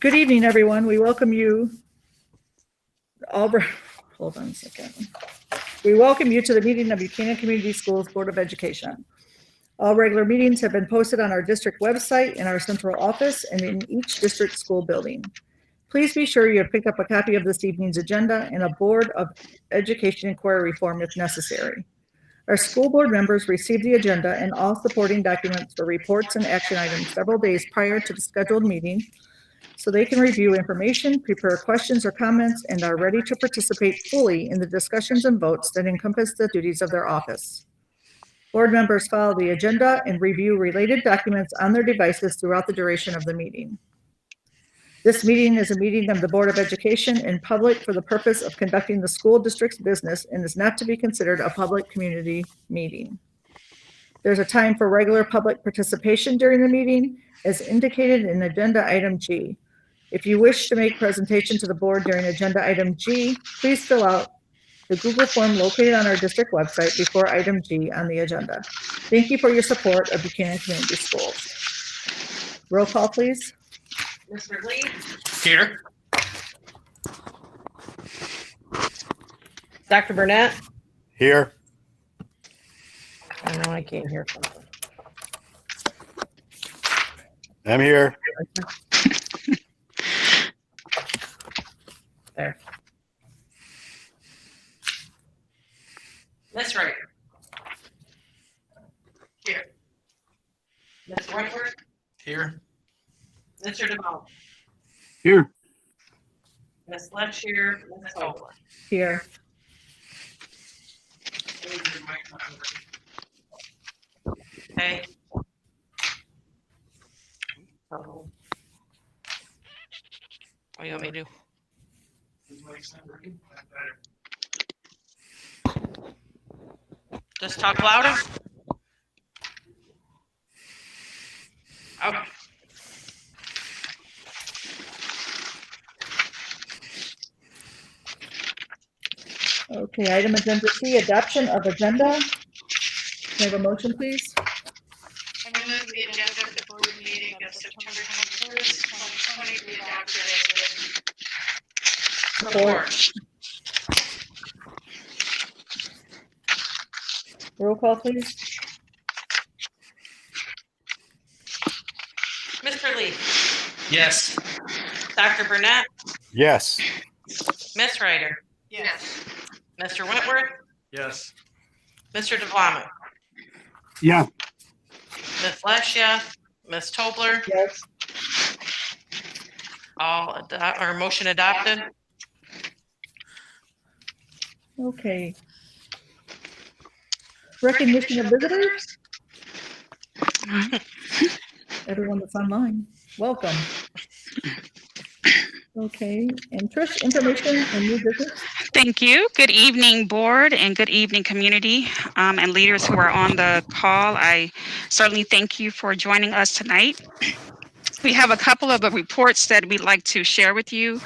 Good evening, everyone. We welcome you hold on a second. We welcome you to the meeting of Buchanan Community Schools Board of Education. All regular meetings have been posted on our district website, in our central office, and in each district school building. Please be sure you have picked up a copy of this evening's agenda and a Board of Education inquiry form if necessary. Our school board members received the agenda and all supporting documents for reports and action items several days prior to the scheduled meeting, so they can review information, prepare questions or comments, and are ready to participate fully in the discussions and votes that encompass the duties of their office. Board members follow the agenda and review related documents on their devices throughout the duration of the meeting. This meeting is a meeting of the Board of Education in public for the purpose of conducting the school district's business and is not to be considered a public community meeting. There's a time for regular public participation during the meeting as indicated in Agenda Item G. If you wish to make presentation to the board during Agenda Item G, please fill out the Google form located on our district website before Item G on the agenda. Thank you for your support of Buchanan Community Schools. Roll call, please. Mr. Lee? Here. Dr. Burnett? Here. I know I can't hear something. I'm here. There. Miss Wright? Here. Miss Wentworth? Here. Mr. DeMont? Here. Miss Letch here. Miss Tobler? Here. Okay. So, what do you want me to do? Just talk louder? Okay. Okay, item agenda C, adoption of agenda. Can I have a motion, please? I move the agenda of the board meeting of September 21st, 2020 be adopted as written. Support. Roll call, please. Mr. Lee? Yes. Dr. Burnett? Yes. Miss Ryder? Yes. Mr. Wentworth? Yes. Mr. DeVlama? Yeah. Miss Lesh, yes. Miss Tobler? Yes. Our motion adopted. Okay. Recognition of visitors. Everyone that's online, welcome. Okay, and Trish, information and new business. Thank you. Good evening, board, and good evening, community, and leaders who are on the call. I certainly thank you for joining us tonight. We have a couple of reports that we'd like to share with you.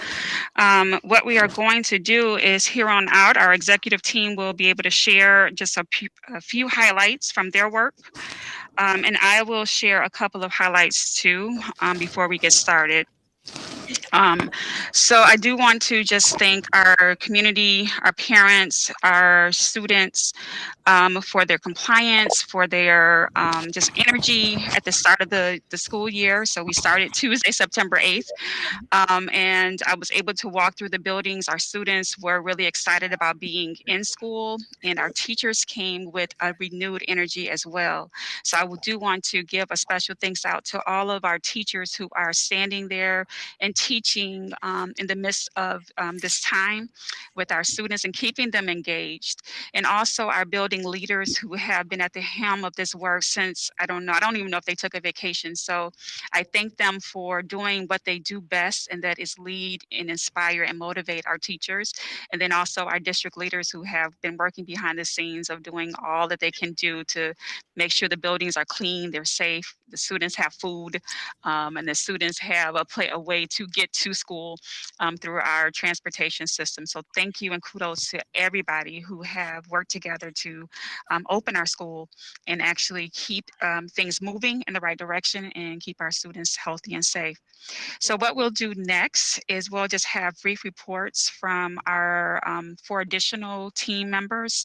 What we are going to do is here on out, our executive team will be able to share just a few highlights from their work. And I will share a couple of highlights too before we get started. So I do want to just thank our community, our parents, our students for their compliance, for their just energy at the start of the school year. So we started Tuesday, September 8th, and I was able to walk through the buildings. Our students were really excited about being in school, and our teachers came with a renewed energy as well. So I do want to give a special thanks out to all of our teachers who are standing there and teaching in the midst of this time with our students and keeping them engaged. And also our building leaders who have been at the helm of this work since, I don't even know if they took a vacation. So I thank them for doing what they do best, and that is lead and inspire and motivate our teachers. And then also our district leaders who have been working behind the scenes of doing all that they can do to make sure the buildings are clean, they're safe, the students have food, and the students have a way to get to school through our transportation system. So thank you and kudos to everybody who have worked together to open our school and actually keep things moving in the right direction and keep our students healthy and safe. So what we'll do next is we'll just have brief reports from our 4 additional team members,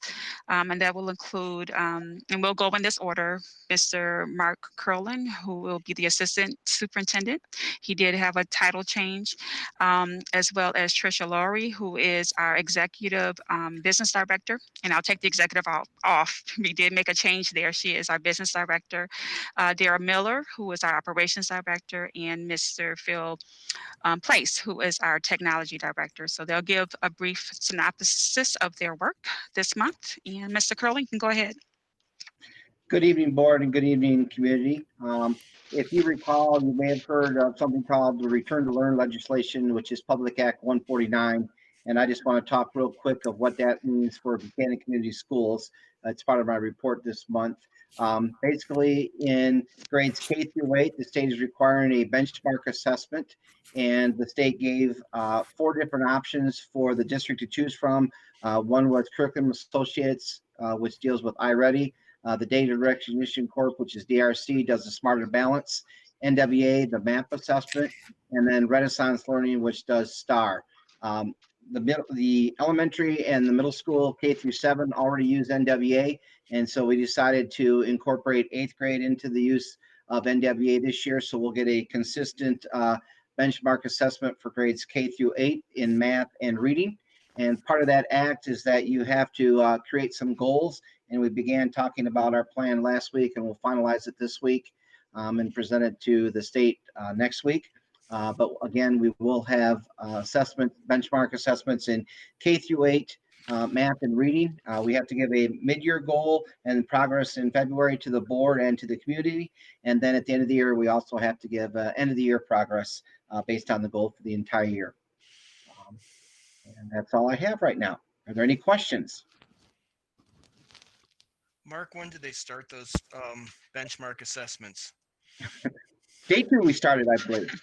and that will include, and we'll go in this order, Mr. Mark Curlin, who will be the assistant superintendent. He did have a title change, as well as Tricia Laurie, who is our executive business director. And I'll take the executive off. We did make a change there. She is our business director. Dara Miller, who is our operations director, and Mr. Phil Place, who is our technology director. So they'll give a brief synopsis of their work this month. And Mr. Curlin, you can go ahead. Good evening, board, and good evening, community. If you recall, you may have heard of something called the Return to Learn legislation, which is Public Act 149. And I just want to talk real quick of what that means for Buchanan Community Schools. It's part of my report this month. Basically, in grades K through 8, the state is requiring a benchmark assessment, and the state gave 4 different options for the district to choose from. One was Curriculum Associates, which deals with iReady. The Data Recognition Corp, which is DRC, does the Smarter Balance. NWA, the MAP assessment, and then Renaissance Learning, which does STAR. The elementary and the middle school K through 7 already use NWA, and so we decided to incorporate 8th grade into the use of NWA this year. So we'll get a consistent benchmark assessment for grades K through 8 in math and reading. And part of that act is that you have to create some goals. And we began talking about our plan last week, and we'll finalize it this week and present it to the state next week. But again, we will have benchmark assessments in K through 8, math and reading. We have to give a mid-year goal and progress in February to the board and to the community. And then at the end of the year, we also have to give end of the year progress based on the goal for the entire year. And that's all I have right now. Are there any questions? Mark, when did they start those benchmark assessments? Day 2 we started, I believe.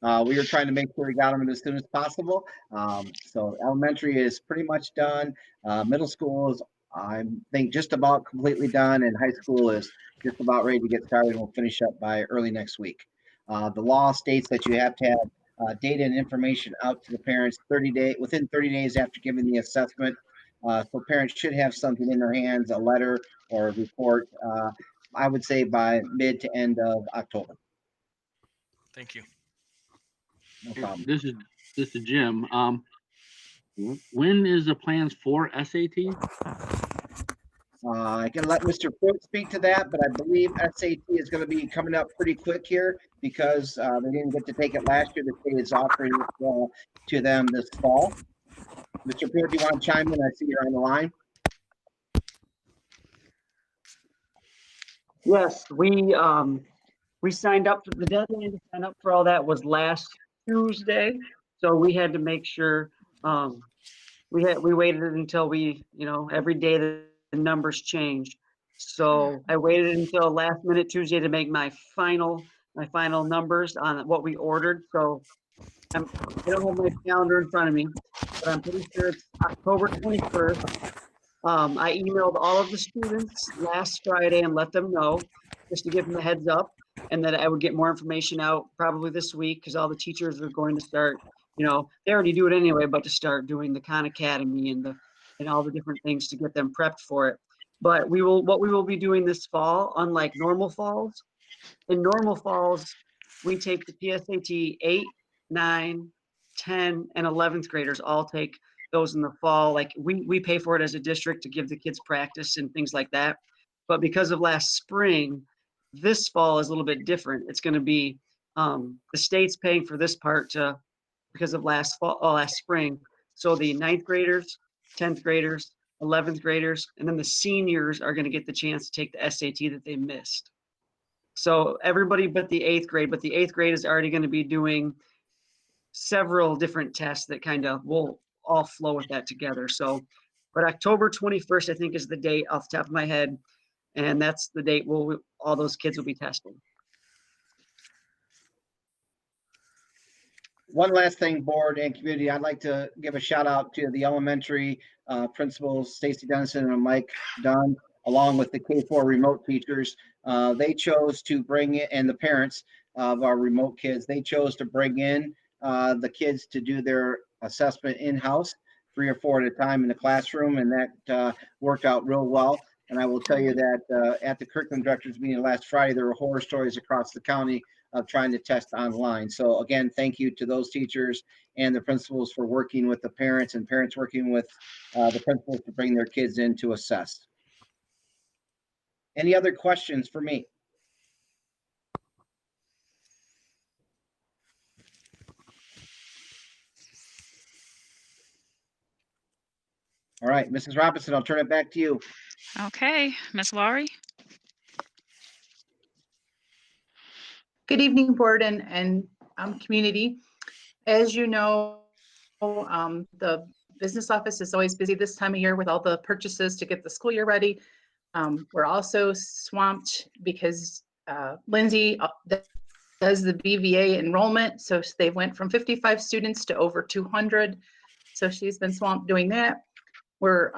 We were trying to make sure we got them in as soon as possible. So elementary is pretty much done. Middle school is, I think, just about completely done, and high school is just about ready to get started. We'll finish up by early next week. The law states that you have to have data and information out to the parents within 30 days after giving the assessment. So parents should have something in their hands, a letter or a report, I would say by mid to end of October. Thank you. No problem. This is Jim. When is the plans for SAT? I can let Mr. Pruitt speak to that, but I believe SAT is going to be coming up pretty quick here because they didn't get to take it last year. The state is offering it to them this fall. Mr. Pruitt, do you want to chime in? I see you're on the line. Yes, we signed up for the deadline to sign up for all that was last Tuesday, so we had to make sure we waited until every day the numbers changed. So I waited until last minute Tuesday to make my final numbers on what we ordered. So I don't have my calendar in front of me, but I'm pretty sure it's October 21st. I emailed all of the students last Friday and let them know, just to give them a heads up, and that I would get more information out probably this week because all the teachers are going to start, they already do it anyway, but to start doing the Khan Academy and all the different things to get them prepped for it. But what we will be doing this fall, unlike normal falls, in normal falls, we take the PSAT 8, 9, 10, and 11th graders all take those in the fall. Like we pay for it as a district to give the kids practice and things like that. But because of last spring, this fall is a little bit different. It's going to be the state's paying for this part because of last spring. So the 9th graders, 10th graders, 11th graders, and then the seniors are going to get the chance to take the SAT that they missed. So everybody but the 8th grade, but the 8th grade is already going to be doing several different tests that kind of will all flow with that together. So, but October 21st, I think, is the date off the top of my head. And that's the date all those kids will be tested. One last thing, board and community, I'd like to give a shout out to the elementary principals, Stacy Dennison and Mike Dunn, along with the K4 remote teachers. They chose to bring it, and the parents of our remote kids. They chose to bring in the kids to do their assessment in-house, 3 or 4 at a time in the classroom, and that worked out real well. And I will tell you that at the curriculum directors meeting last Friday, there were horror stories across the county of trying to test online. So again, thank you to those teachers and the principals for working with the parents, and parents working with the principals to bring their kids in to assess. Any other questions for me? All right, Mrs. Robinson, I'll turn it back to you. Okay, Ms. Laurie? Good evening, board and community. As you know, the business office is always busy this time of year with all the purchases to get the school year ready. We're also swamped because Lindsay does the BVA enrollment. So they went from 55 students to over 200. So she's been swamped doing that. We're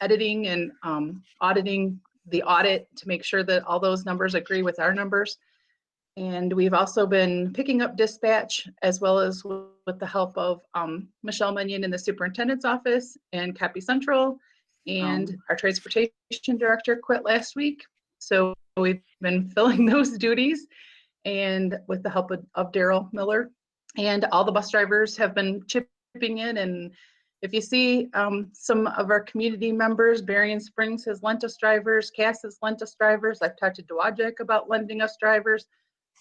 editing and auditing the audit to make sure that all those numbers agree with our numbers. And we've also been picking up dispatch, as well as with the help of Michelle Munyon in the superintendent's office and Cappy Central, and our transportation director quit last week. So we've been filling those duties, and with the help of Daryl Miller, and all the bus drivers have been chipping in. And if you see some of our community members, Berrien Springs has lent us drivers, Cass has lent us drivers. I've talked to Dowagic about lending us drivers.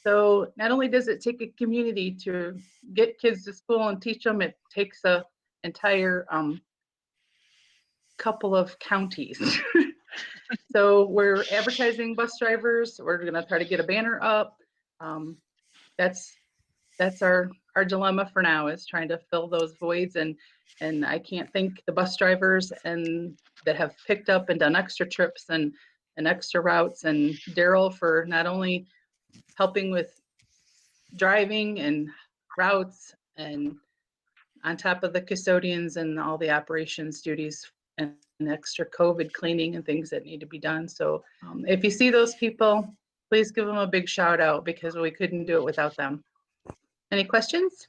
So not only does it take a community to get kids to school and teach them, it takes a entire couple of counties. So we're advertising bus drivers. We're going to try to get a banner up. That's our dilemma for now, is trying to fill those voids. And I can't thank the bus drivers and that have picked up and done extra trips and extra routes, and Daryl for not only helping with driving and routes, and on top of the custodians and all the operations duties and extra COVID cleaning and things that need to be done. So if you see those people, please give them a big shout out, because we couldn't do it without them. Any questions?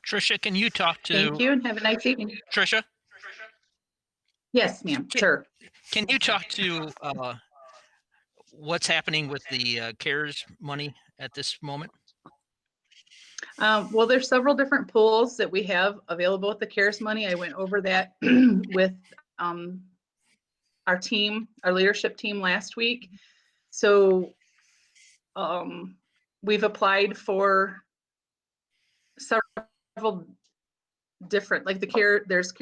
Tricia, can you talk to? Thank you, and have a nice evening. Tricia, Yes, ma'am. Sure. can you talk to what's happening with the CARES money at this moment? Well, there's several different pools that we have available with the CARES money. I went over that with our team, our leadership team last week. So we've applied for several different, like there's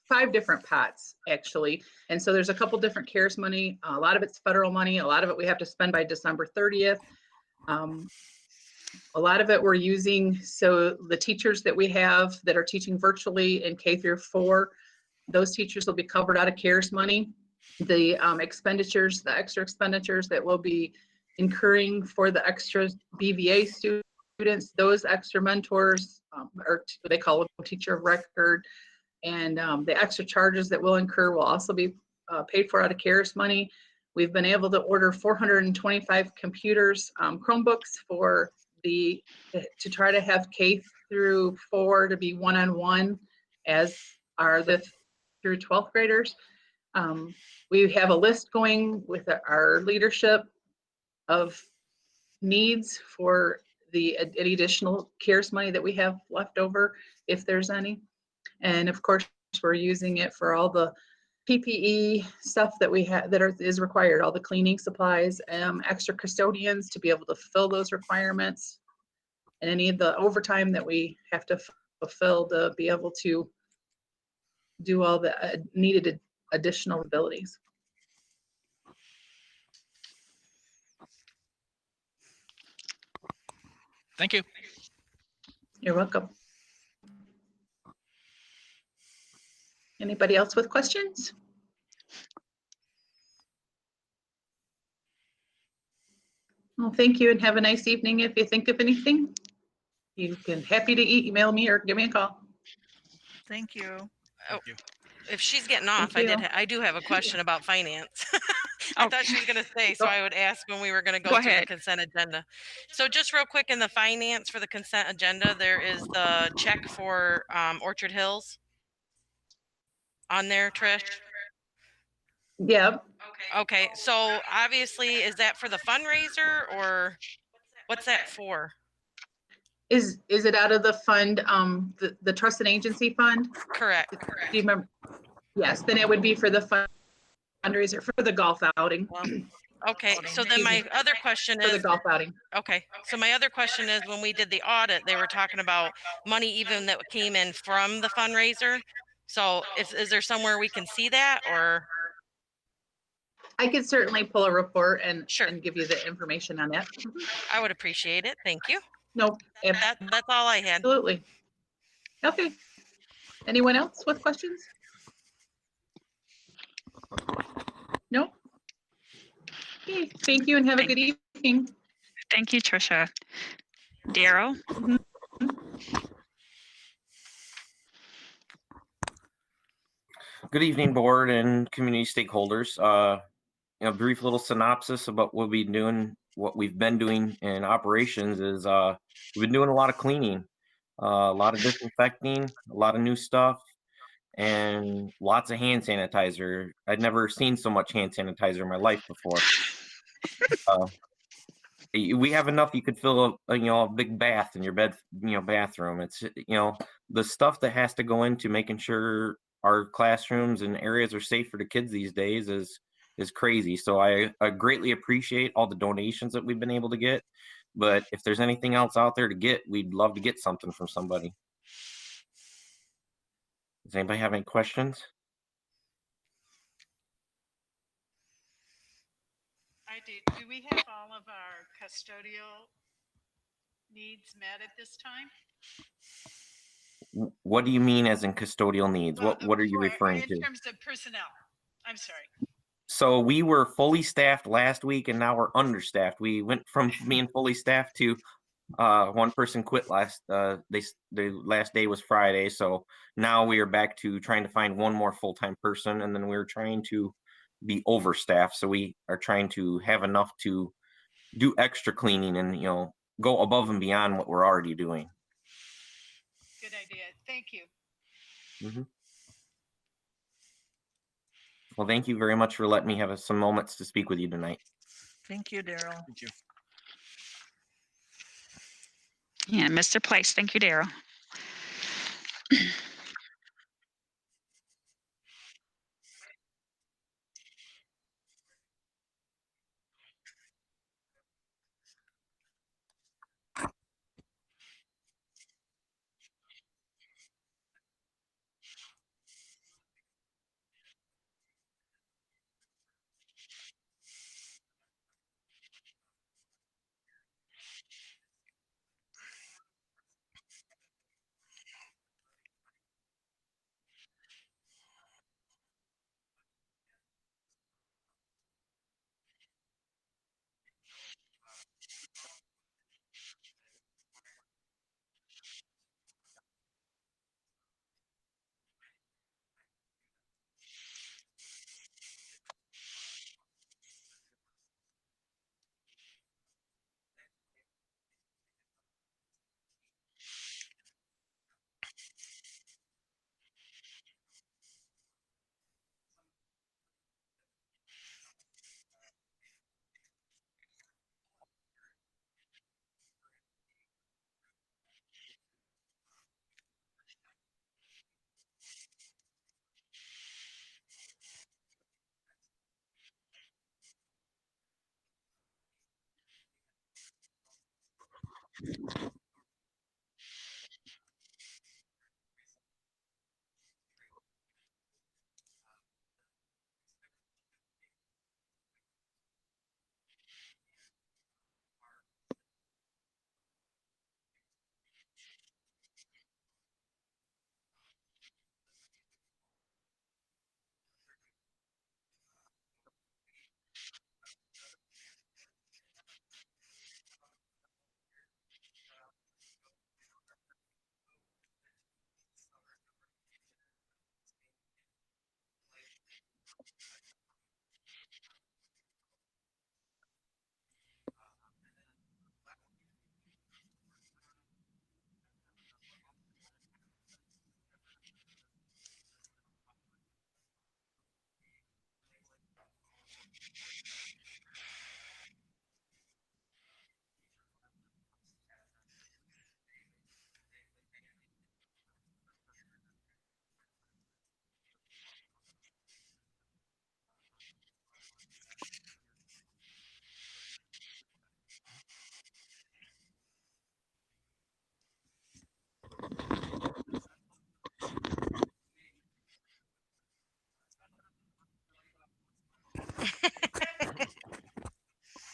5 different pots actually. And so there's a couple different CARES money. A lot of it's federal money. A lot of it we have to spend by December 30th. A lot of it we're using, so the teachers that we have that are teaching virtually in K through 4, those teachers will be covered out of CARES money. The expenditures, the extra expenditures that we'll be incurring for the extra BVA students, those extra mentors, or they call them teacher of record, and the extra charges that we'll incur will also be paid for out of CARES money. We've been able to order 425 computers, Chromebooks to try to have K through 4 to be one-on-one, as are the through 12th graders. We have a list going with our leadership of needs for the additional CARES money that we have left over, if there's any. And of course, we're using it for all the PPE stuff that we have that is required, all the cleaning supplies, extra custodians to be able to fill those requirements, and any of the overtime that we have to fulfill to be able to do all the needed additional abilities. Thank you. You're welcome. Anybody else with questions? Well, thank you, and have a nice evening. If you think of anything, you can happy to email me or give me a call. Thank you. Oh, you. if she's getting off, Thank you. I do have a question about finance. I thought she was going to say, so I would ask when we were going to go Go to the ahead. consent agenda. So just real quick, in the finance for the consent agenda, there is the check for Orchard Hills on there, Trish. Yeah, Okay, so obviously, is that for the fundraiser or what's that for? is it out of the fund, the trust and agency fund? Correct. Do you remember? Yes, then it would be for the fundraiser for the golf outing. Okay, so then my other question For the is, golf outing. okay, so my other question is, when we did the audit, they were talking about money even that came in from the fundraiser. So is there somewhere we can see that, or? I could certainly pull a report and Sure. give you the information on that. I would appreciate it. Thank you. No, That's all I had. absolutely. Okay. Anyone else with questions? No? Okay, thank you and have a good evening. Thank you, Trisha. Daryl? Good evening, board and community stakeholders. A brief little synopsis about what we've been doing in operations is we've been doing a lot of cleaning, a lot of disinfecting, a lot of new stuff, and lots of hand sanitizer. I'd never seen so much hand sanitizer in my life before. We have enough. You could fill a big bath in your bathroom. It's the stuff that has to go into making sure our classrooms and areas are safe for the kids these days is crazy. So I greatly appreciate all the donations that we've been able to get. But if there's anything else out there to get, we'd love to get something from somebody. Does anybody have any questions? I do. Do we have all of our custodial needs met at this time? What do you mean as in custodial needs? Well, What are you referring in to? terms of personnel. I'm sorry. So we were fully staffed last week and now we're understaffed. We went from being fully staffed to one person quit last the last day was Friday. So now we are back to trying to find one more full-time person, and then we're trying to be overstaffed. So we are trying to have enough to do extra cleaning and go above and beyond what we're already doing. Good idea. Thank you. Mm-hmm. Well, thank you very much for letting me have some moments to speak with you tonight. Thank you, Daryl. Thank you. Yeah, Mr. Place. Thank you, Daryl.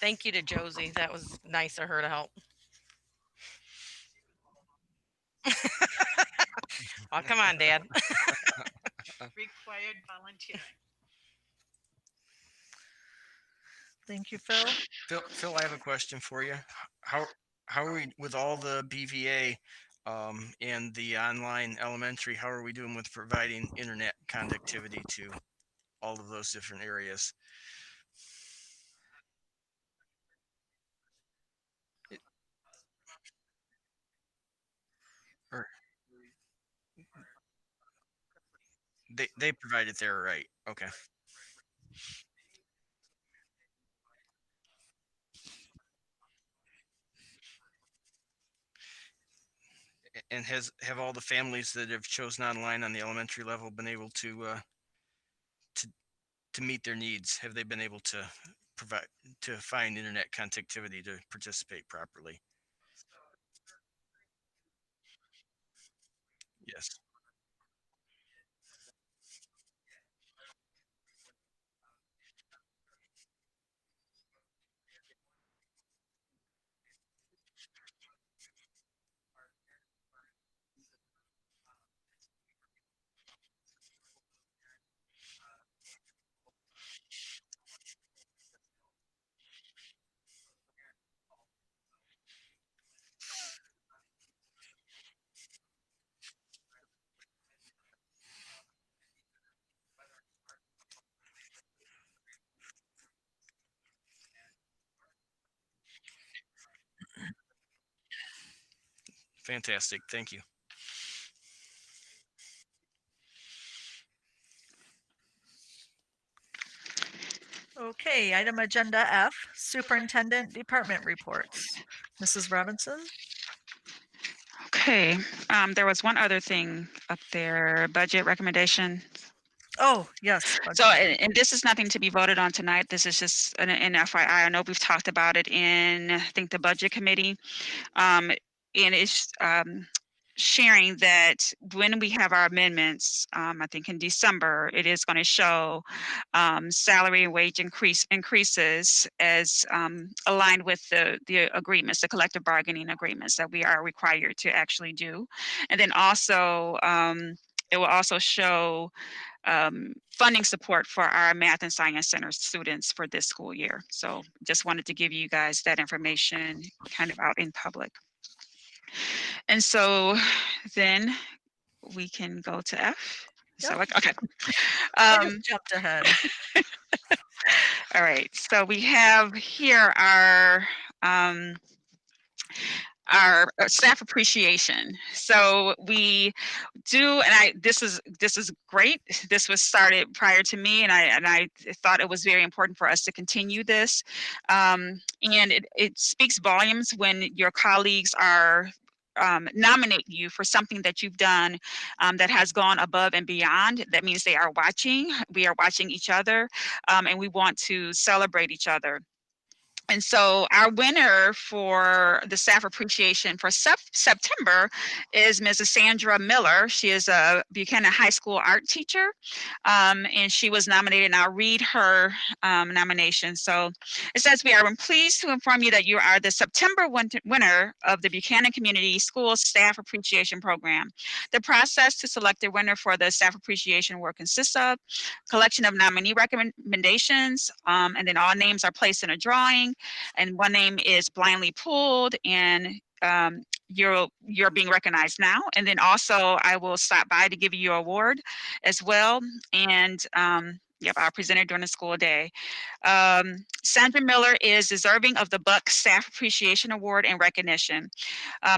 Thank you to Josie. That was nice of her to help. Oh, come on, Dad. Required volunteering. Thank you, Phil. Phil, I have a question for you. How how are we with all the BVA and the online elementary? How are we doing with providing internet connectivity to all of those different areas? It- Or they provide it there, right? Okay. And have all the families that have chosen online on the elementary level been able to to meet their needs? Have they been able to provide to find internet connectivity to participate properly? Yes. Fantastic. Thank you. Okay, item agenda F, Superintendent Department Reports. Mrs. Robinson? Okay, there was one other thing up there, budget recommendation. Oh, yes. So, and this is nothing to be voted on tonight. This is just an FYI. I know we've talked about it in, I think, the budget committee. And it's sharing that when we have our amendments, I think in December, it is going to show salary and wage increases as aligned with the agreements, the collective bargaining agreements that we are required to actually do. And then also, it will also show funding support for our math and science center students for this school year. So just wanted to give you guys that information kind of out in public. And so then we can go to F. So, Yep. okay. I just jumped ahead. All right. So we have here our staff appreciation. So we do, and this is great. This was started prior to me, and I thought it was very important for us to continue this. And it speaks volumes when your colleagues are nominate you for something that you've done that has gone above and beyond. That means they are watching. We are watching each other, and we want to celebrate each other. And so our winner for the staff appreciation for September is Mrs. Sandra Miller. She is a Buchanan High School art teacher, and she was nominated, and I'll read her nomination. So it says, we are pleased to inform you that you are the September winner of the Buchanan Community Schools Staff Appreciation Program. The process to select a winner for the Staff Appreciation Award consists of collection of nominee recommendations, and then all names are placed in a drawing. And one name is blindly pulled, and you're being recognized now. And then also I will stop by to give you your award as well. And yep, I'll present it during the school day. Sandra Miller is deserving of the Buck Staff Appreciation Award and recognition.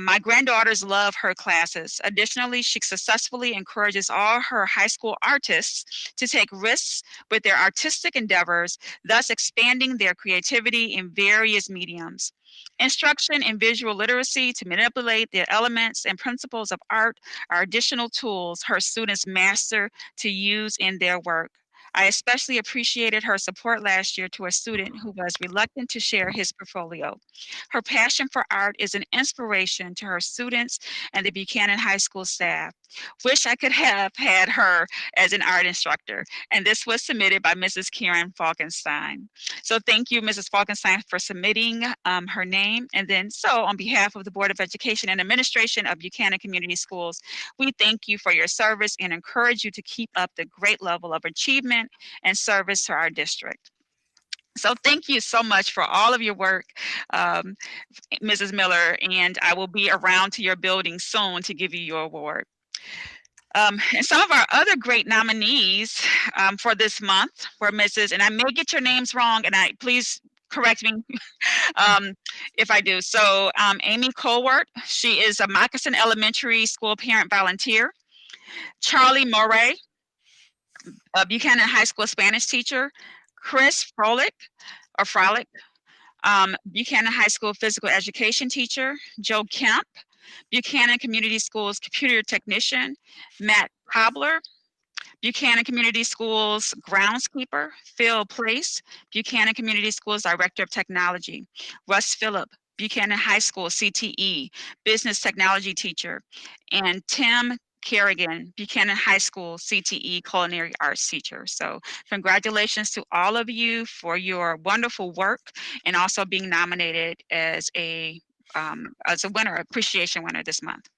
My granddaughters love her classes. Additionally, she successfully encourages all her high school artists to take risks with their artistic endeavors, thus expanding their creativity in various mediums. Instruction in visual literacy to manipulate the elements and principles of art are additional tools her students master to use in their work. I especially appreciated her support last year to a student who was reluctant to share his portfolio. Her passion for art is an inspiration to her students and the Buchanan High School staff. Wish I could have had her as an art instructor. And this was submitted by Mrs. Karen Falkenstein. So thank you, Mrs. Falkenstein, for submitting her name. And then so on behalf of the Board of Education and Administration of Buchanan Community Schools, we thank you for your service and encourage you to keep up the great level of achievement and service to our district. So thank you so much for all of your work, Mrs. Miller, and I will be around to your building soon to give you your award. And some of our other great nominees for this month were Mrs., and I may get your names wrong, and please correct me if I do. So Amy Colwart, she is a Moccasin Elementary School parent volunteer. Charlie Moray, a Buchanan High School Spanish teacher. Chris Frolick, Buchanan High School physical education teacher. Joe Kemp, Buchanan Community Schools computer technician. Matt Cobbler, Buchanan Community Schools groundskeeper. Phil Place, Buchanan Community Schools director of technology. Russ Phillip, Buchanan High School CTE business technology teacher. And Tim Kerrigan, Buchanan High School CTE culinary arts teacher. So congratulations to all of you for your wonderful work and also being nominated as a winner, appreciation winner this month.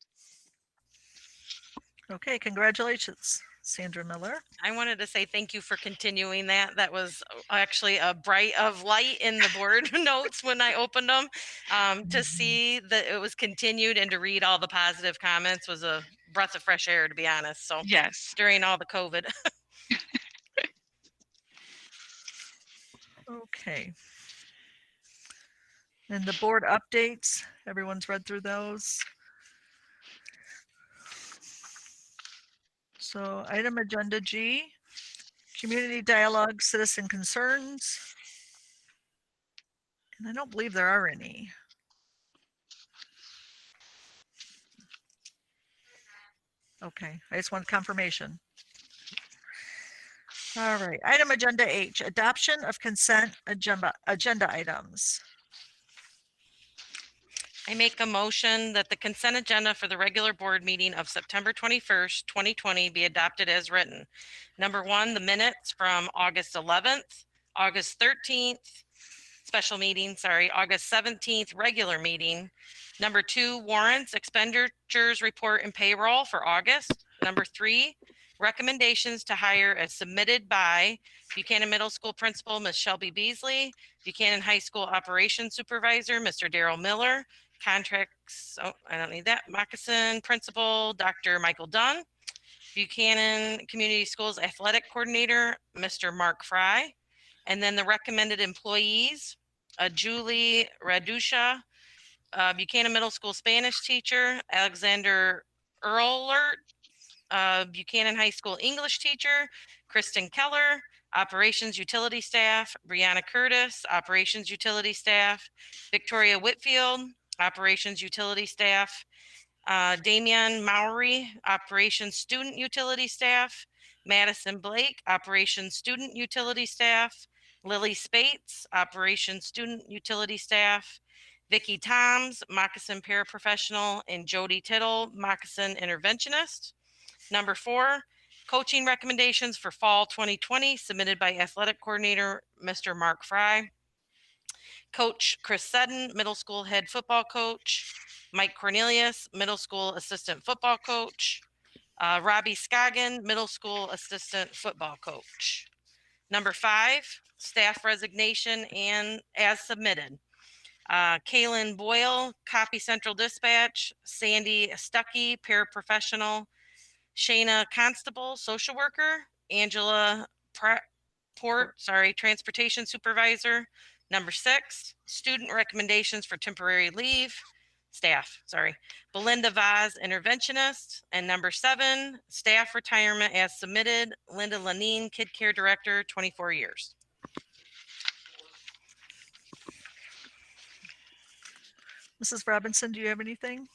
Okay, congratulations, Sandra Miller. I wanted to say thank you for continuing that. That was actually a bright of light in the board notes when I opened them. To see that it was continued and to read all the positive comments was a breath of fresh air, to be honest. So yes, during all the COVID. Okay. And the board updates, everyone's read through those. So item agenda G, community dialogue, citizen concerns. And I don't believe there are any. Okay, I just want confirmation. All right, item agenda H, adoption of consent agenda items. I make a motion that the consent agenda for the regular board meeting of September 21st, 2020 be adopted as written. Number one, the minutes from August 11th, August 13th, August 17th, regular meeting. Number two, warrants, expenditures report and payroll for August. Number three, recommendations to hire as submitted by Buchanan Middle School Principal, Ms. Shelby Beasley, Buchanan High School Operations Supervisor, Mr. Daryl Miller, contracts, oh, I don't need that, Moccasin Principal, Dr. Michael Dunn, Buchanan Community Schools Athletic Coordinator, Mr. Mark Fry, and then the recommended employees, Julie Radusha, Buchanan Middle School Spanish teacher, Alexander Earlert, Buchanan High School English teacher, Kristen Keller, Operations Utility Staff, Brianna Curtis, Operations Utility Staff, Victoria Whitfield, Operations Utility Staff, Damian Mowry, Operations Student Utility Staff, Madison Blake, Operations Student Utility Staff, Lily Spates, Operations Student Utility Staff, Vicki Toms, Moccasin Paraprofessional, and Jody Tittle, Moccasin Interventionist. Number four, coaching recommendations for fall 2020 submitted by Athletic Coordinator Mr. Mark Fry. Coach Chris Sudden, Middle School Head Football Coach. Mike Cornelius, Middle School Assistant Football Coach. Robbie Scoggin, Middle School Assistant Football Coach. Number five, staff resignation and as submitted. Kaylin Boyle, Copy Central Dispatch. Sandy Stuckey, Paraprofessional. Shayna Constable, Social Worker. Angela Transportation Supervisor. Number six, student recommendations for temporary leave. Belinda Vaz, Interventionist. And number seven, staff retirement as submitted. Linda Lanine, Kid Care Director, 24 years. Mrs. Robinson, do you have anything?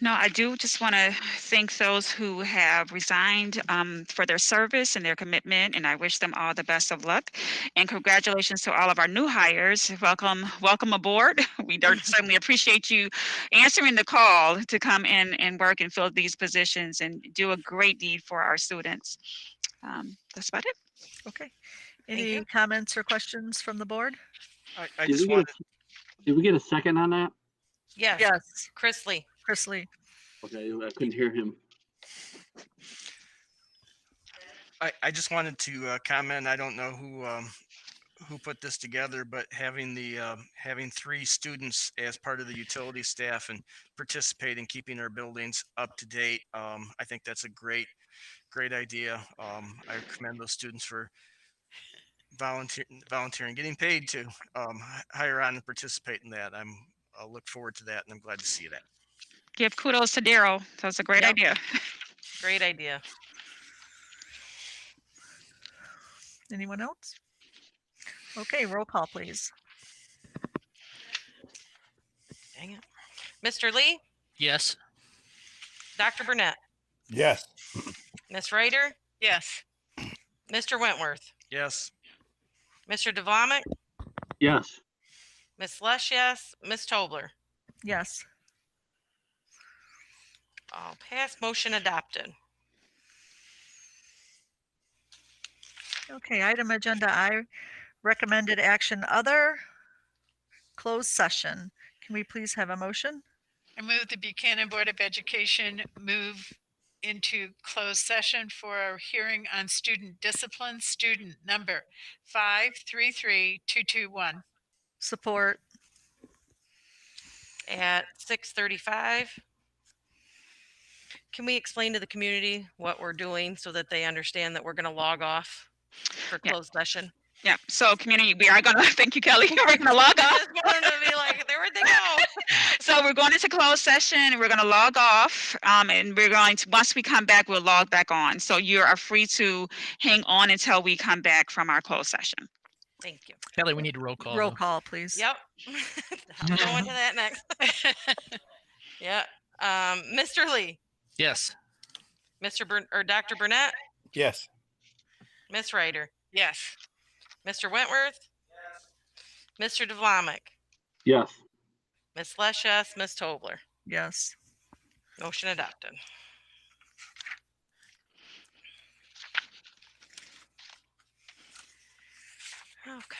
No, I do just want to thank those who have resigned for their service and their commitment, and I wish them all the best of luck. And congratulations to all of our new hires. Welcome, welcome aboard. We certainly appreciate you answering the call to come in and work and fill these positions and do a great deed for our students. That's about it. Okay. Thank Any you. comments or questions from the board? I Did just we get wanted, did we get a second on that? Yes, Yes, Chris Lee. Chris Lee. Okay, I couldn't hear him. I just wanted to comment. I don't know who put this together, but having having 3 students as part of the utility staff and participate in keeping our buildings up to date, I think that's a great idea. I commend those students for volunteering, getting paid to hire on and participate in that. I'll look forward to that, and I'm glad to see that. Give kudos to Daryl. That's a great Yep. idea. Great idea. Anyone else? Okay, roll call, please. Dang it. Mr. Lee, Yes. Dr. Burnett, Yes. Miss Ryder, Yes. Mr. Wentworth, Yes. Mr. Devonick, Yes. Miss Lush, yes, Miss Tobler. Yes. All passed, motion adopted. Okay, item agenda I, recommended action other, closed session. Can we please have a motion? I move the Buchanan Board of Education move into closed session for a hearing on student discipline, student number 533221. Support. At 6:35. Can we explain to the community what we're doing so that they understand that we're going to log off for Yeah. closed session? Yeah, so community, we are gonna, thank you, Kelly, we're gonna log I off. just wanted to be like, there where'd they go? So we're going into closed session, we're gonna log off, and we're going to, once we come back, we'll log back on. So you are free to hang on until we come back from our closed session. Thank you. Kelly, we need a roll call. Roll though. call, please. Yep. I'm going to that next. Yeah. Mr. Lee, Yes. Dr. Burnett, Yes. Miss Ryder, Yes. Mr. Wentworth, Mr. Devonick, Yes. Miss Lush, yes, Miss Tobler. Yes. Motion adopted. Okay.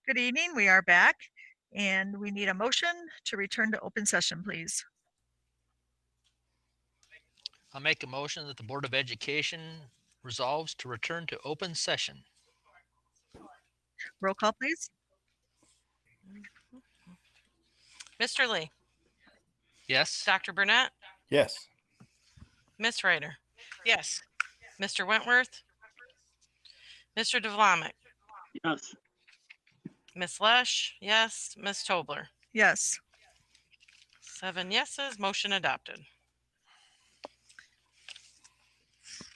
Good evening. We are back and we need a motion to return to open session, please. I'll make a motion that the Board of Education resolves to return to open session. Roll call, please. Mr. Lee, Yes. Dr. Burnett, Yes. Miss Ryder, Yes. Mr. Wentworth, Mr. DeVlamic, Yes. Miss Lesh, yes, Miss Tobler. Yes. 7 yeses, motion adopted.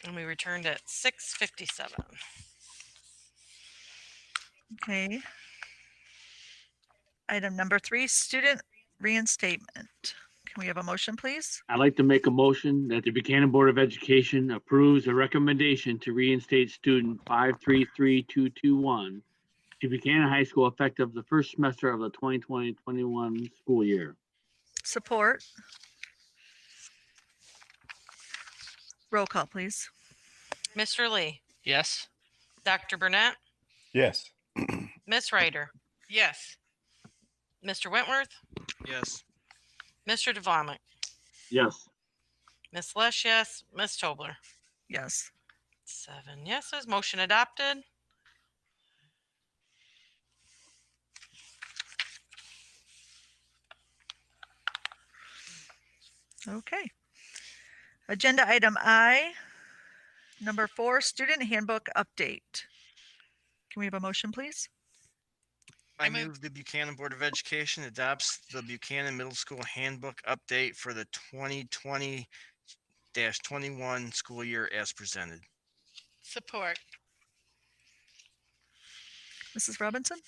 And we returned at 6:57. Okay. Item number 3, student reinstatement. Can we have a motion, please? I'd like to make a motion that the Buchanan Board of Education approves a recommendation to reinstate student 533221 to Buchanan High School effective the first semester of the 2020-21 school year. Support. Roll call, please. Mr. Lee, Yes. Dr. Burnett, Yes. Miss Ryder, Yes. Mr. Wentworth, Yes. Mr. DeVlamic, Yes. Miss Lesh, yes, Miss Tobler. Yes. 7 yeses, motion adopted. Okay. Agenda item I, number 4, student handbook update. Can we have a motion, please? I I move- move the Buchanan Board of Education adopts the Buchanan Middle School Handbook update for the 2020-21 school year as presented. Support. Mrs. Robinson?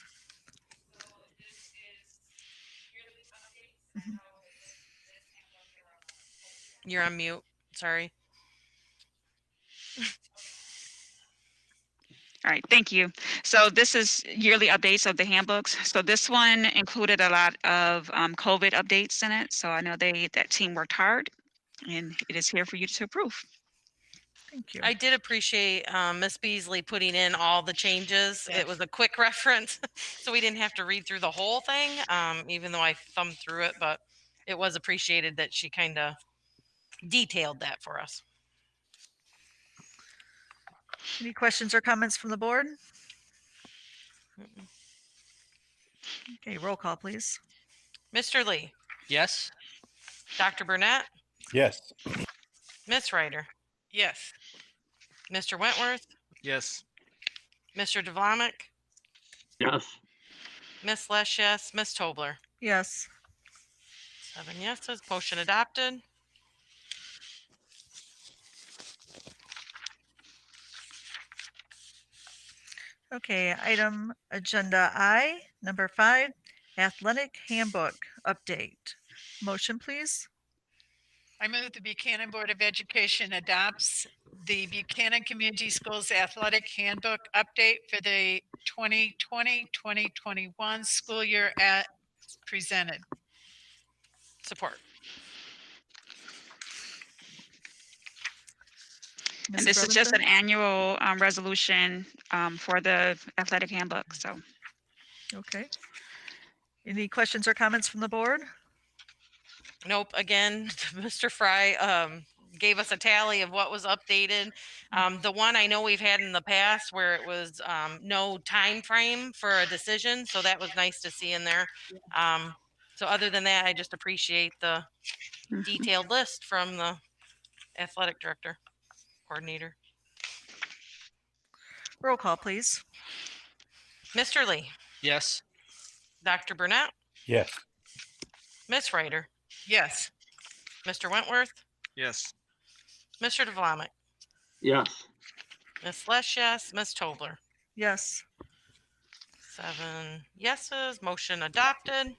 You're on mute. Sorry. All right, thank you. So this is yearly updates of the handbooks. So this one included a lot of COVID updates in it. So I know that team worked hard and it is here for you to approve. Thank you. I did appreciate Miss Beasley putting in all the changes. Yes. It was a quick reference, so we didn't have to read through the whole thing, even though I thumbed through it, but it was appreciated that she kind of detailed that for us. Any questions or comments from the board? Okay, roll call, please. Mr. Lee, Yes. Dr. Burnett, Yes. Miss Ryder, Yes. Mr. Wentworth, Yes. Mr. DeVlamic, Yes. Miss Lesh, yes, Miss Tobler. Yes. 7 yeses, motion adopted. Okay, item agenda I, number 5, athletic handbook update. Motion, please. I move the Buchanan Board of Education adopts the Buchanan Community Schools Athletic Handbook update for the 2020-2021 school year as presented. Support. And Mrs. this is just an Robinson? annual resolution for the athletic handbook. So Okay. Any questions or comments from the board? Nope. Again, Mr. Fry gave us a tally of what was updated. The one I know we've had in the past where it was no time frame for a decision, so that was nice to see in there. So other than that, I just appreciate the detailed list from the athletic director, coordinator. Roll call, please. Mr. Lee, Yes. Dr. Burnett, Yes. Miss Ryder, Yes. Mr. Wentworth, Yes. Mr. DeVlamic, Yes. Miss Lesh, yes, Miss Tobler. Yes. 7 yeses, motion adopted.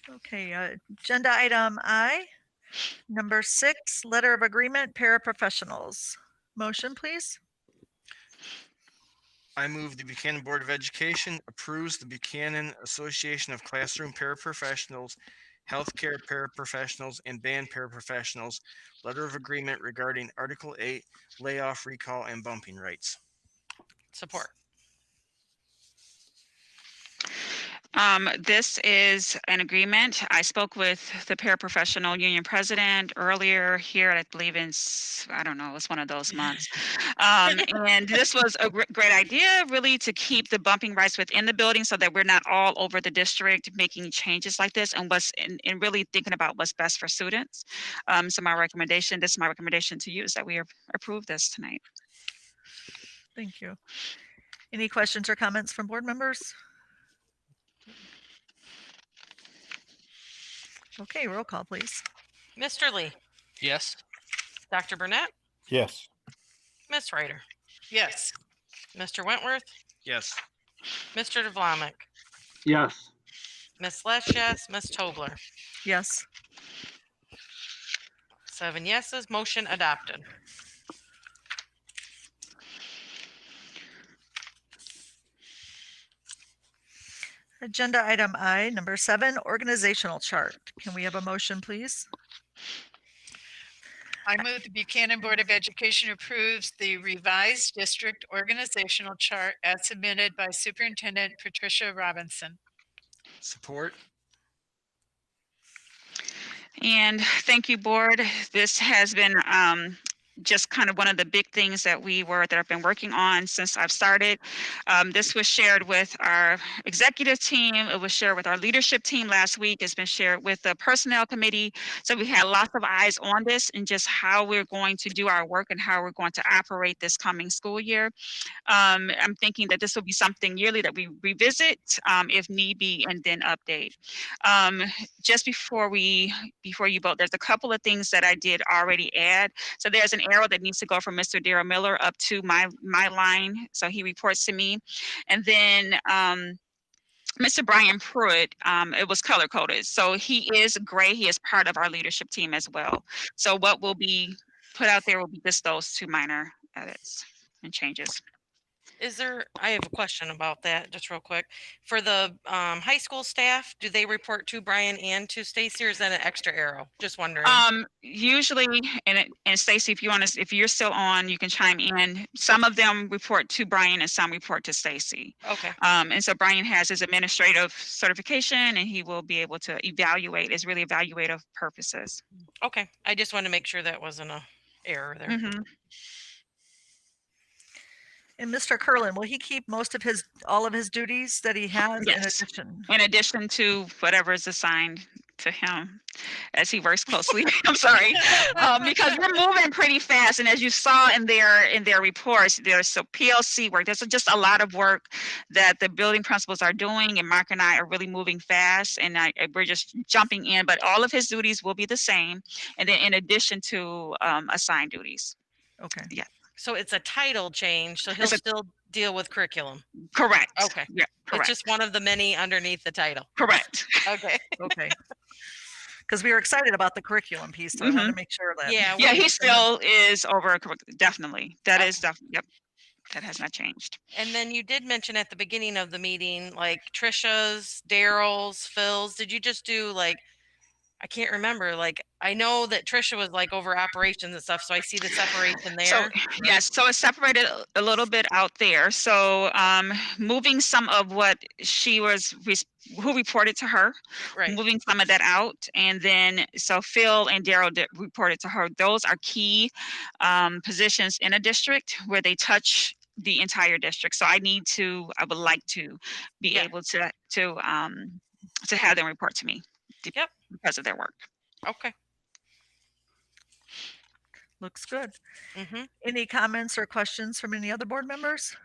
Okay, agenda item I, number 6, letter of agreement, paraprofessionals. Motion, please. I move the Buchanan Board of Education approves the Buchanan Association of Classroom Paraprofessionals healthcare paraprofessionals, and band paraprofessionals. Letter of agreement regarding Article 8, layoff, recall, and bumping rights. Support. This is an agreement. I spoke with the paraprofessional union president earlier here, I believe I don't know, it was one of those months. And this was a great idea, really, to keep the bumping rights within the building so that we're not all over the district making changes like this, and and really thinking about what's best for students. So this is my recommendation to you, is that we approve this tonight. Thank you. Any questions or comments from board members? Okay, roll call, please. Mr. Lee, Yes. Dr. Burnett, Yes. Ms. Ryder, Yes. Mr. Wentworth, Yes. Mr. DeVlamic, Yes. Ms. Lesh, yes, Ms. Tobler. Yes. 7 yeses, motion adopted. Agenda item I, number 7, organizational chart. Can we have a motion, please? I move the Buchanan Board of Education approves the revised district organizational chart as submitted by Superintendent Patricia Robinson. Support. And thank you, board. This has been just kind of one of the big things that I've been working on since I've started. This was shared with our executive team. It was shared with our leadership team last week. It's been shared with the personnel committee. So we had lots of eyes on this and just how we're going to do our work and how we're going to operate this coming school year. I'm thinking that this will be something yearly that we revisit if need be, and then update. Just before you vote, there's a couple of things that I did already add. So there's an arrow that needs to go from Mr. Daryl Miller up to my line, so he reports to me. And then Mr. Brian Pruitt, it was color coded, so he is gray. He is part of our leadership team as well. So what will be put out there will be just those 2 minor edits and changes. I have a question about that, just real quick. For the high school staff, do they report to Brian and to Stacy, or is that an extra arrow? Just wondering. Usually, and Stacy, if you're still on, you can chime in. Some of them report to Brian and some report to Stacy. Okay. And so Brian has his administrative certification, and he will be able to evaluate. It's really evaluative purposes. Okay. I just want to make sure that wasn't a error there. Mm-hmm. And Mr. Curlin, will he keep all of his duties that he has in Yes. addition? In addition to whatever is assigned to him as he works closely. I'm sorry, because we're moving pretty fast, and as you saw in their reports, there's some PLC work. There's just a lot of work that the building principals are doing, and Mark and I are really moving fast, and we're just jumping in. But all of his duties will be the same, and then in addition to assigned duties. Okay. Yeah. So it's a title change, so he'll still deal with curriculum. Correct. Okay. Yeah. Correct. It's just one of the many underneath the title. Correct. Okay. Okay. Because we were excited about the curriculum piece, so I wanted to make sure that. Yeah. Yeah, he still is over. Definitely. That is definitely. Yep. That has not changed. And then you did mention at the beginning of the meeting, like Trisha's, Daryl's, Phil's. Did you just do like, I can't remember. Like, I know that Trisha was like over operations and stuff, so I see the separation there. So yes, so it's separated a little bit out there. So moving some of what who reported to her, Right. moving some of that out, and then so Phil and Daryl reported to her. Those are key positions in a district where they touch the entire district. So I would like to be able to have them report to me. Yep. Because of their work. Okay. Looks good. Mm-hmm. Any comments or questions from any other board members?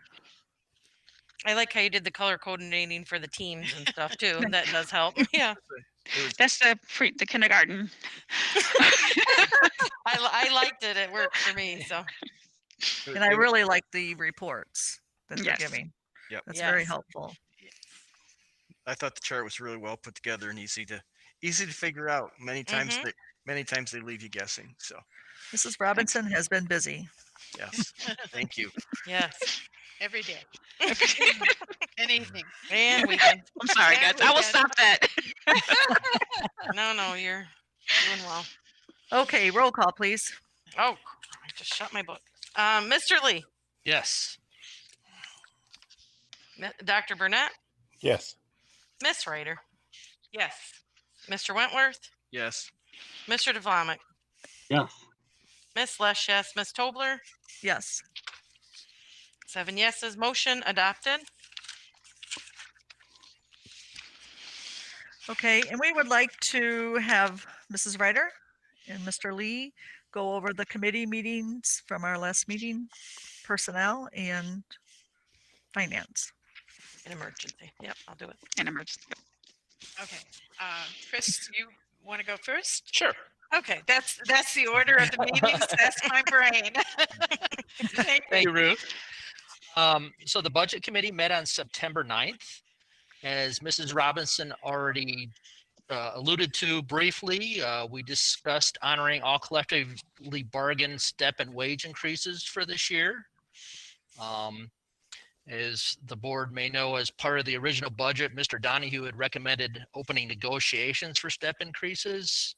I like how you did the color coordinating for the teams and stuff too. That does help. Yeah. That's the kindergarten. I liked it. It worked for me. So. And I really like the reports that they're Yes. giving. Yep. That's very helpful. I thought the chart was really well put together and easy to figure out. Many times they leave you guessing. So Mrs. Robinson has been busy. yes, thank you. Yes. Every day. And evening. And weekend. I'm sorry, guys. I will stop that. No, you're doing well. Okay, roll call, please. Oh, I just shut my book. Mr. Lee, Yes. Dr. Burnett, Yes. Miss Ryder, Yes. Mr. Wentworth, Yes. Mr. Devlamic, Yes. Miss Lesh, yes, Miss Tobler, Yes. 7 yeses, motion adopted. Okay, and we would like to have Mrs. Ryder and Mr. Lee go over the committee meetings from our last meeting, personnel and finance. An emergency. Yep, I'll do it. An emergency. Okay. Chris, you want to go first? Sure. Okay, that's the order of the meetings. That's my brain. Thank Thank you, Ruth. So the budget committee met on September 9th. As Mrs. Robinson already alluded to briefly, we discussed honoring all collectively bargained step and wage increases for this year. As the board may know, as part of the original budget, Mr. Donahue had recommended opening negotiations for step increases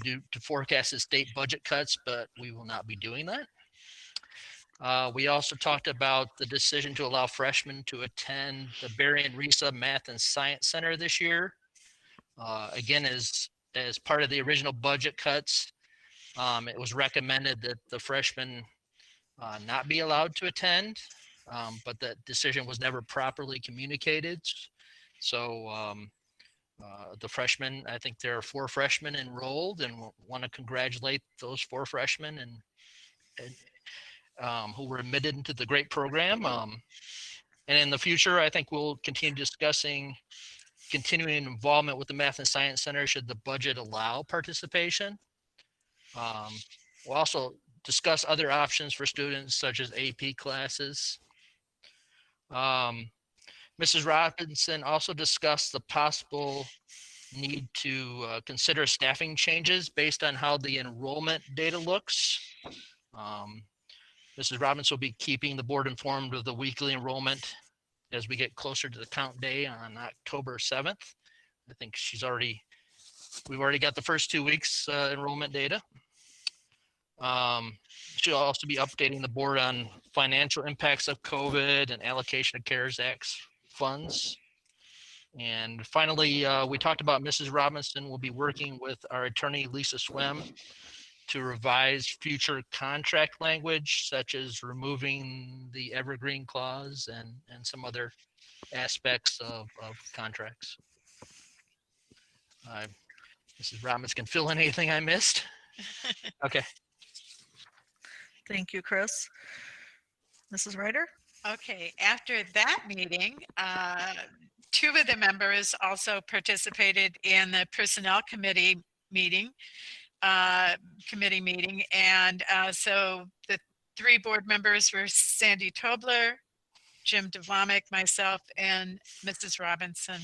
due to forecasted state budget cuts, but we will not be doing that. We also talked about the decision to allow freshmen to attend the Berry and Risa Math and Science Center this year. Again, as part of the original budget cuts, it was recommended that the freshmen not be allowed to attend, but that decision was never properly communicated. So the freshmen, I think there are 4 freshmen enrolled, and want to congratulate those 4 freshmen and who were admitted into the great program. And in the future, I think we'll continue discussing continuing involvement with the Math and Science Center should the budget allow participation. We'll also discuss other options for students such as AP classes. Mrs. Robinson also discussed the possible need to consider staffing changes based on how the enrollment data looks. Mrs. Robinson will be keeping the board informed of the weekly enrollment as we get closer to the count day on October 7th. I think we've already got the first 2 weeks enrollment data. She'll also be updating the board on financial impacts of COVID and allocation of CARES Act funds. And finally, we talked about Mrs. Robinson will be working with our attorney, Lisa Swim, to revise future contract language, such as removing the evergreen clause and some other aspects of contracts. Mrs. Robinson can fill in anything I missed. Okay. Thank you, Chris. Mrs. Ryder? Okay, after that meeting, 2 of the members also participated in the personnel committee meeting. And so the 3 board members were Sandy Tobler, Jim Devlamic, myself, and Mrs. Robinson.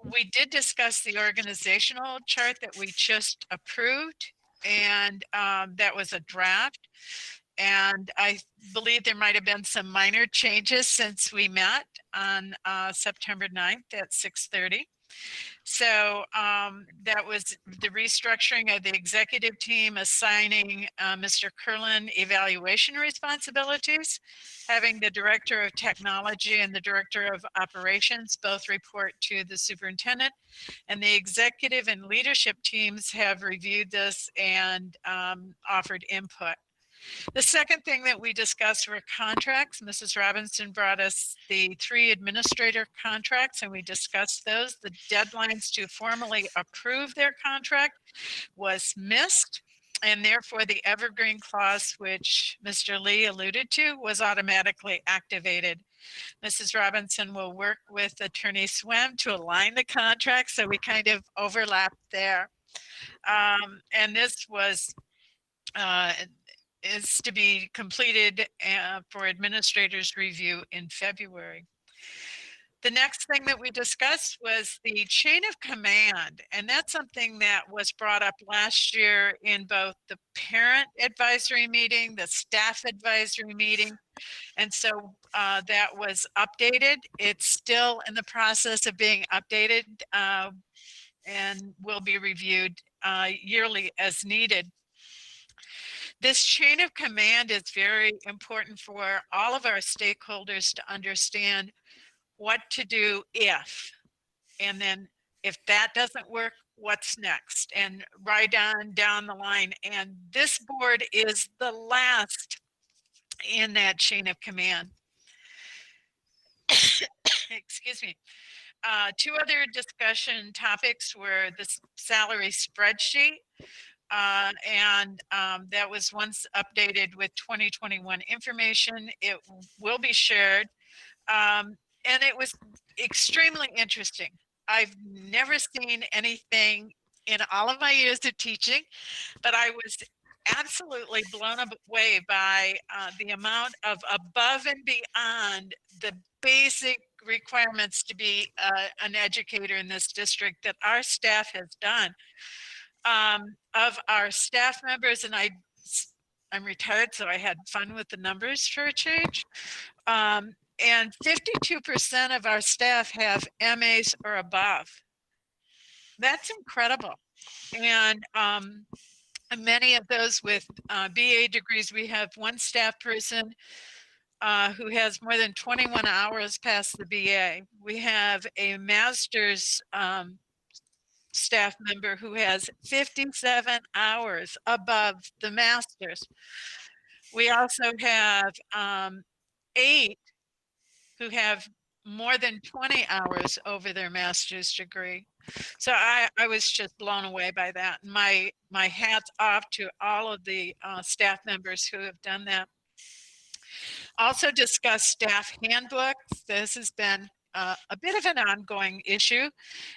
We did discuss the organizational chart that we just approved, and that was a draft. And I believe there might have been some minor changes since we met on September 9th at 6:30. So that was the restructuring of the executive team, assigning Mr. Curlin evaluation responsibilities, having the director of technology and the director of operations both report to the superintendent, and the executive and leadership teams have reviewed this and offered input. The second thing that we discussed were contracts. Mrs. Robinson brought us the 3 administrator contracts, and we discussed those. The deadlines to formally approve their contract was missed, and therefore the evergreen clause, which Mr. Lee alluded to, was automatically activated. Mrs. Robinson will work with Attorney Swim to align the contracts, so we kind of overlapped there. And this was is to be completed for administrators review in February. The next thing that we discussed was the chain of command, and that's something that was brought up last year in both the parent advisory meeting, the staff advisory meeting, and so that was updated. It's still in the process of being updated and will be reviewed yearly as needed. This chain of command is very important for all of our stakeholders to understand what to do if, and then if that doesn't work, what's next, and right on down the line. And this board is the last in that chain of command. Excuse me. Two other discussion topics were the salary spreadsheet, and that was once updated with 2021 information. It will be shared. And it was extremely interesting. I've never seen anything in all of my years of teaching, but I was absolutely blown away by the amount of above and beyond the basic requirements to be an educator in this district that our staff has done. Of our staff members, and I'm retired, so I had fun with the numbers for a change. And 52% of our staff have MAs or above. That's incredible. And many of those with BA degrees. We have one staff person who has more than 21 hours past the BA. We have a master's staff member who has 57 hours above the master's. We also have 8 who have more than 20 hours over their master's degree. So I was just blown away by that. My hat's off to all of the staff members who have done that. Also discuss staff handbooks. This has been a bit of an ongoing issue.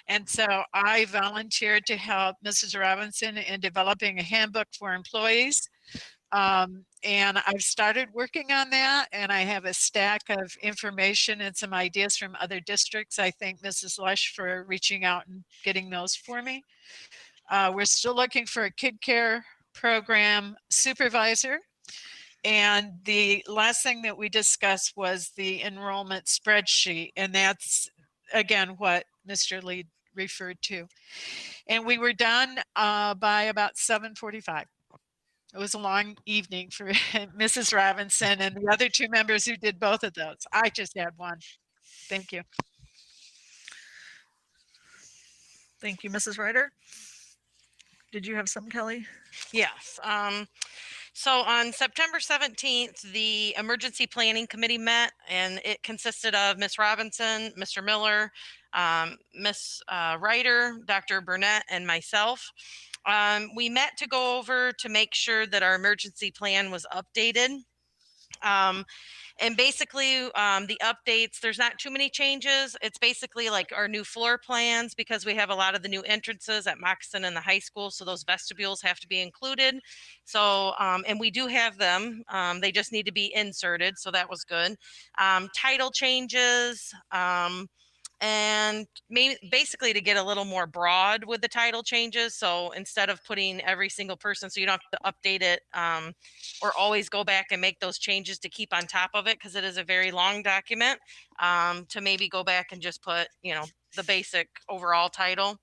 And so I volunteered to help Mrs. Robinson in developing a handbook for employees. And I've started working on that, and I have a stack of information and some ideas from other districts. I thank Mrs. Lush for reaching out and getting those for me. We're still looking for a kid care program supervisor. And the last thing that we discussed was the enrollment spreadsheet, and that's, again, what Mr. Lee referred to. And we were done by about 7:45. It was a long evening for Mrs. Robinson and the other 2 members who did both of those. I just had one. Thank you. Thank you, Mrs. Ryder. Did you have some, Kelly? Yes. So on September 17th, the Emergency Planning Committee met, and it consisted of Ms. Robinson, Mr. Miller, Ms. Ryder, Dr. Burnett, and myself. We met to go over to make sure that our emergency plan was updated. And basically the updates, there's not too many changes. It's basically like our new floor plans, because we have a lot of the new entrances at Moxon and the high school. So those vestibules have to be included. So, and we do have them. They just need to be inserted. So that was good. Title changes, and maybe basically to get a little more broad with the title changes. So instead of putting every single person, so you don't have to update it or always go back and make those changes to keep on top of it, because it is a very long document, to maybe go back and just put, you know, the basic overall title.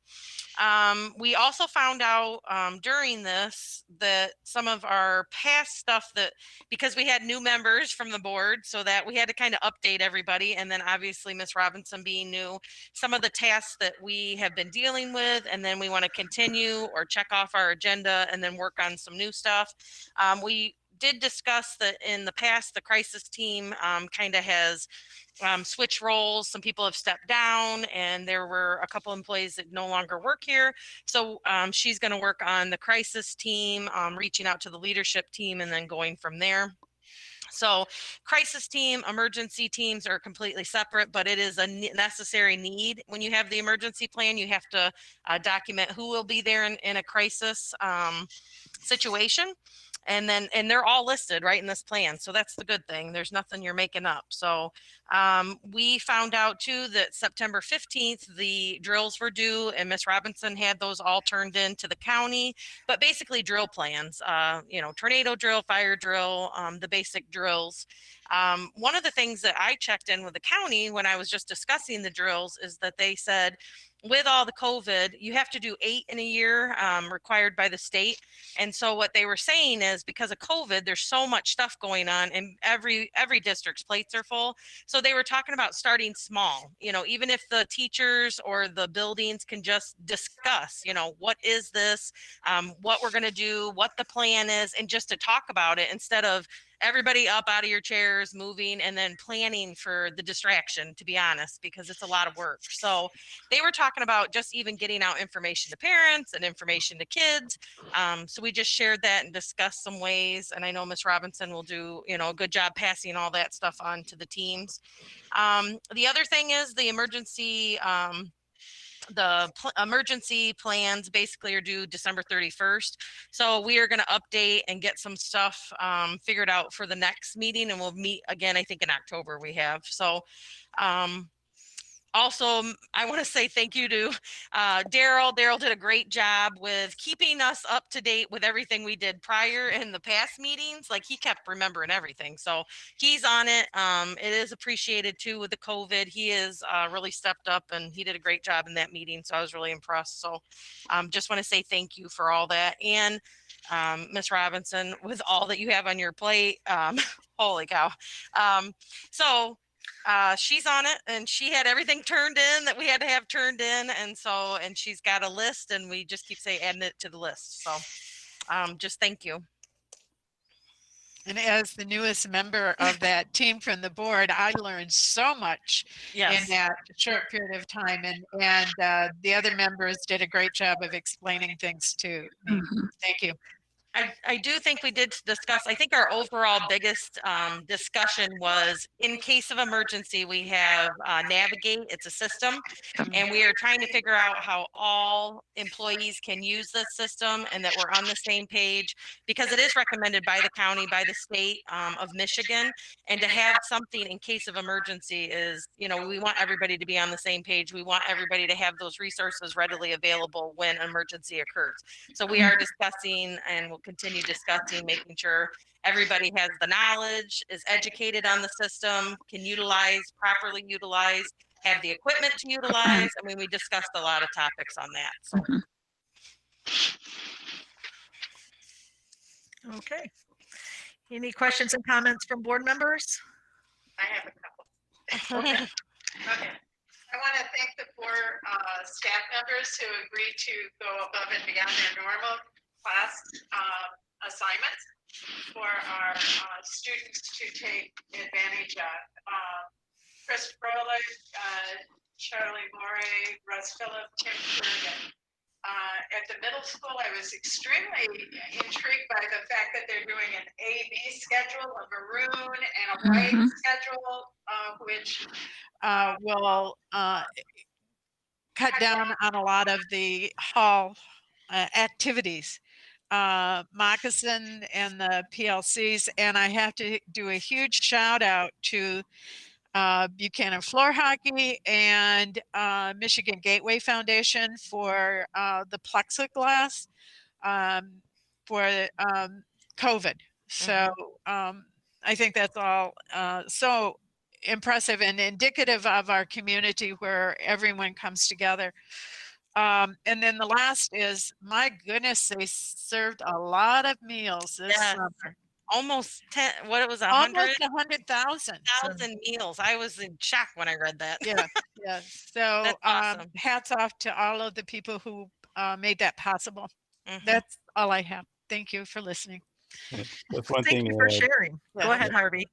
We also found out during this that some of our past stuff, that because we had new members from the board, so that we had to kind of update everybody. And then obviously Ms. Robinson being new, some of the tasks that we have been dealing with, and then we want to continue or check off our agenda and then work on some new stuff. We did discuss that in the past, the crisis team kind of has switch roles. Some people have stepped down, and there were a couple employees that no longer work here. So she's going to work on the crisis team, reaching out to the leadership team, and then going from there. So crisis team, emergency teams are completely separate, but it is a necessary need. When you have the emergency plan, you have to document who will be there in a crisis. situation. And they're all listed right in this plan. So that's the good thing. There's nothing you're making up. So we found out too that September 15th, the drills were due, and Miss Robinson had those all turned in to the county, but basically drill plans, tornado drill, fire drill, the basic drills. One of the things that I checked in with the county when I was just discussing the drills is that they said, with all the COVID, you have to do 8 in a year, required by the state. And so what they were saying is because of COVID, there's so much stuff going on and every district's plates are full. So they were talking about starting small, even if the teachers or the buildings can just discuss, what is this, what we're going to do, what the plan is, and just to talk about it instead of everybody up out of your chairs, moving, and then planning for the distraction, to be honest, because it's a lot of work. So they were talking about just even getting out information to parents and information to kids. So we just shared that and discussed some ways. And I know Miss Robinson will do, a good job passing all that stuff on to the teams. The other thing is the emergency plans basically are due December 31st. So we are going to update and get some stuff figured out for the next meeting, and we'll meet again, I think in October we have. So also, I want to say thank you to Daryl. Daryl did a great job with keeping us up to date with everything we did prior in the past meetings. Like, he kept remembering everything. So he's on it. It is appreciated too with the COVID. He is really stepped up and he did a great job in that meeting. So I was really impressed. So just want to say thank you for all that. And Miss Robinson, with all that you have on your plate, holy cow. She's on it and she had everything turned in that we had to have turned in. And she's got a list and we just keep saying adding it to the list. So just thank you. And as the newest member of that team from the board, I learned so much in that short period of time. And the other members did a great job of explaining things to me. Thank you. I do think we did discuss, I think our overall biggest discussion was in case of emergency, we have Navigate, it's a system, and we are trying to figure out how all employees can use this system and that we're on the same page, because it is recommended by the county, by the state of Michigan, and to have something in case of emergency is, we want everybody to be on the same page. We want everybody to have those resources readily available when emergency occurs. So we are discussing and we'll continue discussing, making sure everybody has the knowledge, is educated on the system, can properly utilize, have the equipment to utilize. I mean, we discussed a lot of topics on that. So. Okay. Any questions and comments from board members? I have a couple. Okay. I want to thank the 4 staff members who agreed to go above and beyond their normal class assignments for our students to take advantage of. Chris Froelich, Charlie Morey, Russ Phillip, Tim Kurgan. At the middle school, I was extremely intrigued by the fact that they're doing an A-B schedule, a maroon and a white schedule, which will cut down on a lot of the hall activities. Moccasin and the PLCs, and I have to do a huge shout out to Buchanan Floor Hockey and Michigan Gateway Foundation for the plexiglass for COVID. So I think that's all so impressive and indicative of our community where everyone comes together. And then the last is, my goodness, they served a lot of meals this summer. Almost 10, what it was, almost 100,000 meals. I was in shock when I read that. Yeah. So awesome. Hats off to all of the people who made that possible. That's all I have. Thank you for listening. That's one thing. Thank you for sharing. Go ahead, Harvey.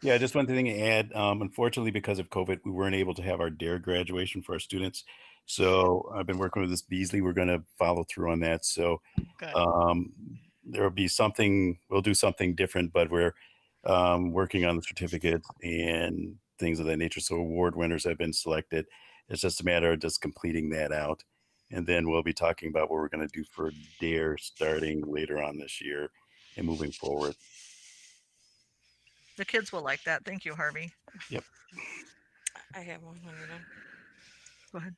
Yeah, just one thing to add. Unfortunately, because of COVID, we weren't able to have our DARE graduation for our students. So I've been working with this Beasley. We're going to follow through on that. So there will be something, we'll do something different, but we're working on the certificates and things of that nature. So award winners have been selected. It's just a matter of just completing that out. And then we'll be talking about what we're going to do for DARE starting later on this year and moving forward. The kids will like that. Thank you, Harvey. Yep. I have one when you're done. Go ahead.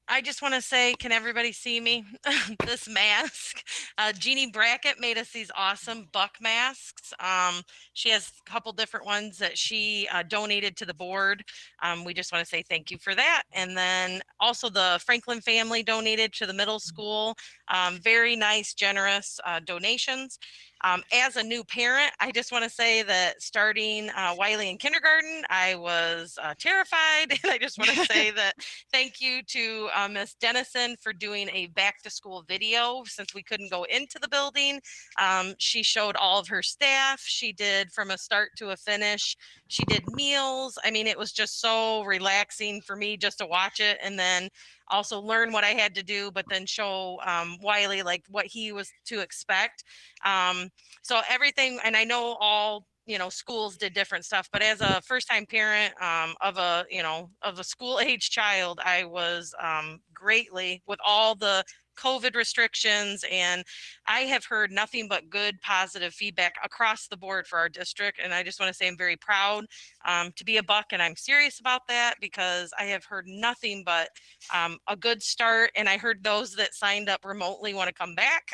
I just want to say, can everybody see me? This mask. Jeannie Brackett made us these awesome buck masks. She has a couple different ones that she donated to the board. We just want to say thank you for that. And then also the Franklin family donated to the middle school. Very nice, generous donations. As a new parent, I just want to say that starting Wiley in kindergarten, I was terrified. And I just want to say that thank you to Miss Dennison for doing a back to school video since we couldn't go into the building. She showed all of her staff. She did from a start to a finish. She did meals. I mean, it was just so relaxing for me just to watch it and then also learn what I had to do, but then show Wiley like what he was to expect. So everything, and I know all, you know, schools did different stuff, but as a first time parent of a, you know, of a school age child, I was greatly with all the COVID restrictions, and I have heard nothing but good positive feedback across the board for our district. And I just want to say I'm very proud to be a Buck, and I'm serious about that because I have heard nothing but a good start. And I heard those that signed up remotely want to come back.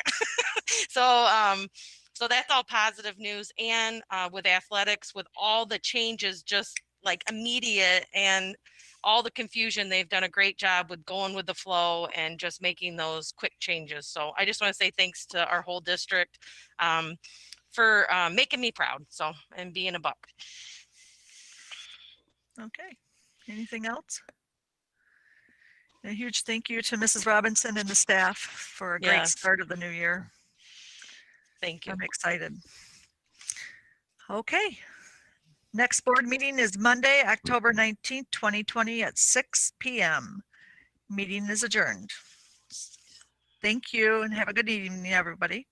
So that's all positive news. And with athletics, with all the changes, just like immediate and all the confusion, they've done a great job with going with the flow and just making those quick changes. So I just want to say thanks to our whole district for making me proud. So, and being a Buck. Okay. Anything else? A huge thank you to Mrs. Robinson and the staff for a great Yes. start of the new year. Thank you. I'm excited. Okay. Next board meeting is Monday, October 19th, 2020 at 6 p.m. Meeting is adjourned. Thank you and have a good evening, everybody.